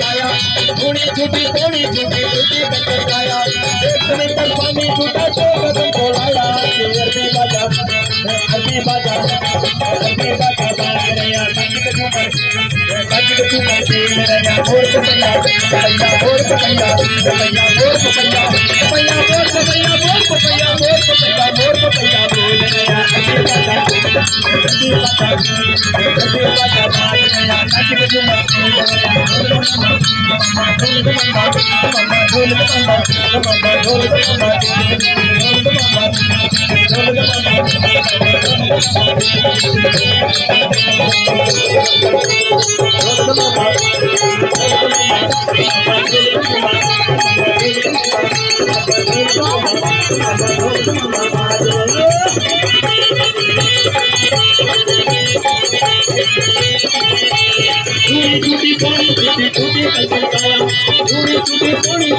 छुटी थोड़ी छुटी छुटी कर गाया एक मिनट पानी छूटा तो कदम खोलाया अरबी बाजा बाज रहा बज के झूमर खेल रहा और पपैया और पपैया पपैया और पपैया पपैया और पपैया और पपैया और पपैया और पपैया बोल रहा अरबी बाजा बाज रहा बज के झूमर खेल रहा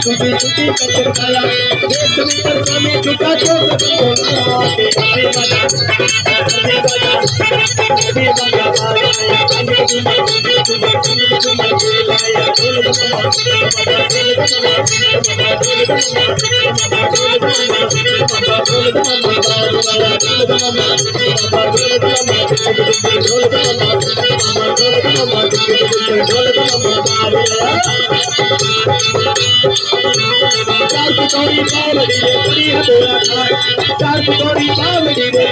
छुटी कचर खाया एक मीटर पानी छूटा तो चार पितौरी बावड़ी रे पड़ी हदोरा खाए चार पितौरी बावड़ी रे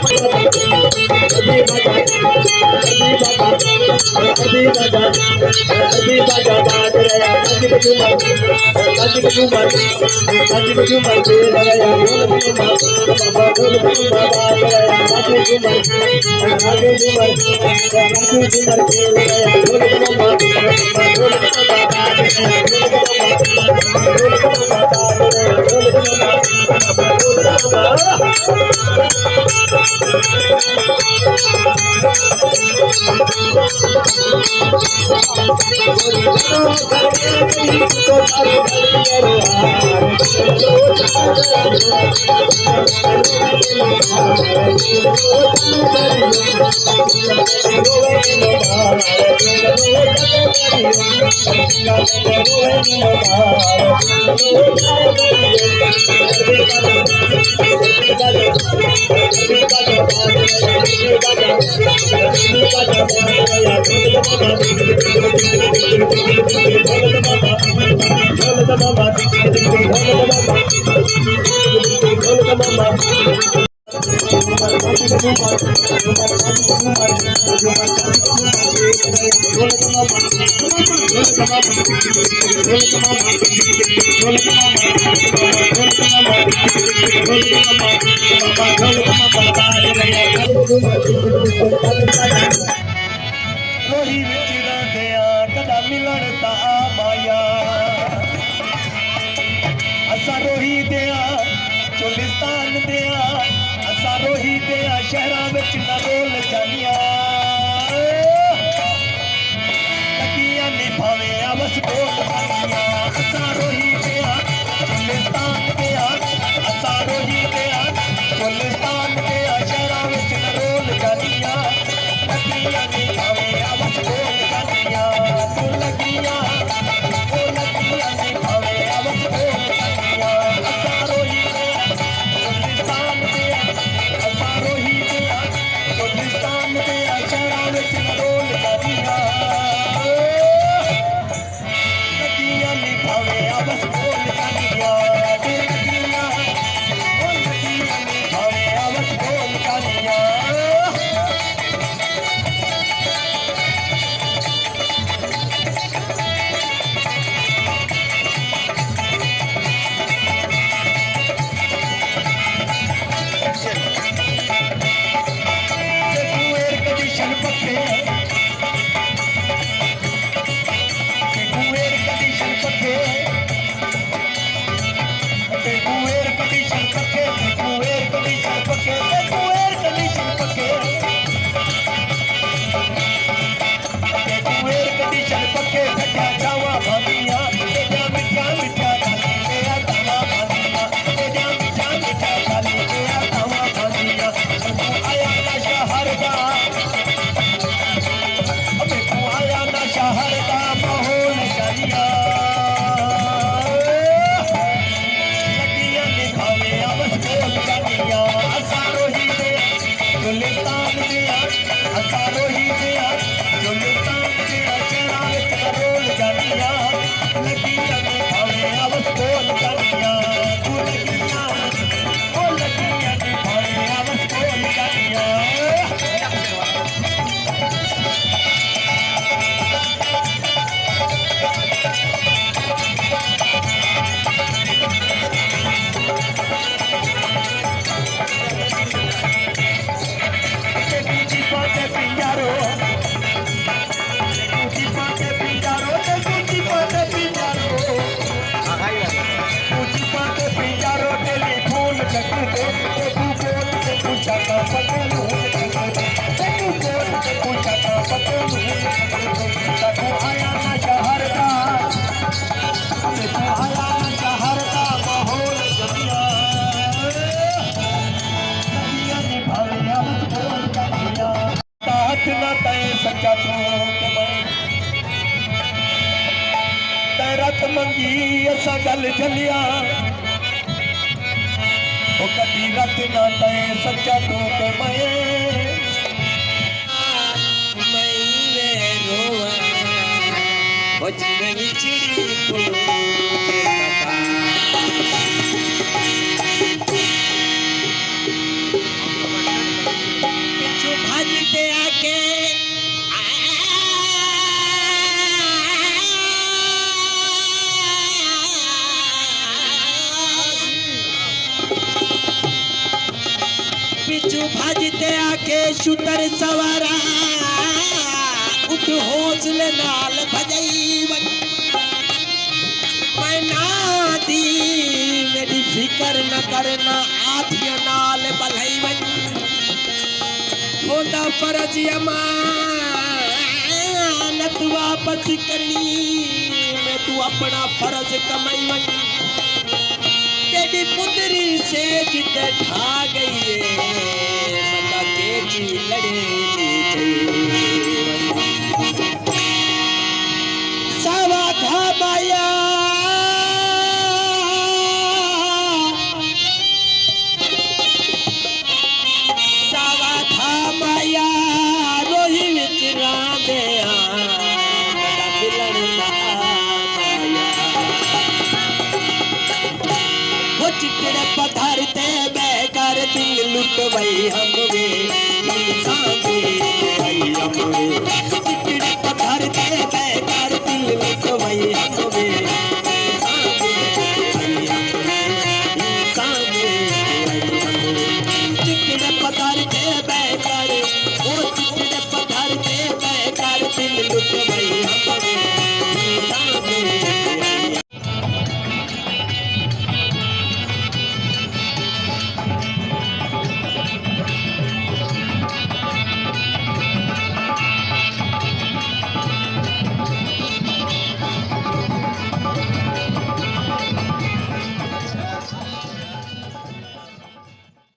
अभी बाजा बाज रहा बज के झूमर दे रहा ढोल बाज रहा बज के झूमर खेल रहा रोही विच रहंदिया कदा मिलण ता माया असा रोही दिया चोलिस्तान दिया असा रोही दिया शहरा विच न रोल जानिया लगिया निभावे अवस बोल जानिया असा रोही दिया चोलिस्तान दिया असा रोही दिया चोलिस्तान दिया शहरा विच न रोल जानिया लगिया निभावे अवस बोल जानिया लगिया निभावे अवस बोल जानिया असा रोही दिया चोलिस्तान दिया असा रोही दिया चोलिस्तान दिया शहरा विच न रोल जानिया लगिया निभावे अवस रत मंगी असा गल चलिया वो कदी रत ना तय सच्चा तो कमाए पिछू भाजते आके शूटर सवारा उठ हौसले नाल भजई मैं ना दी मेरी फिकर न करना आधिया नाल बलई वन होता फर्ज अमानत वापस करनी मैं तू अपना फर्ज कमाई वन तेरी पुतरी से जिते ढा गई है मता के जी लड़े सावा खा बाया सावा खा बाया रोही विच रांदे मता बिलण ना चिकड़े पत्थर ते बेकार दिल लुट वही हम वे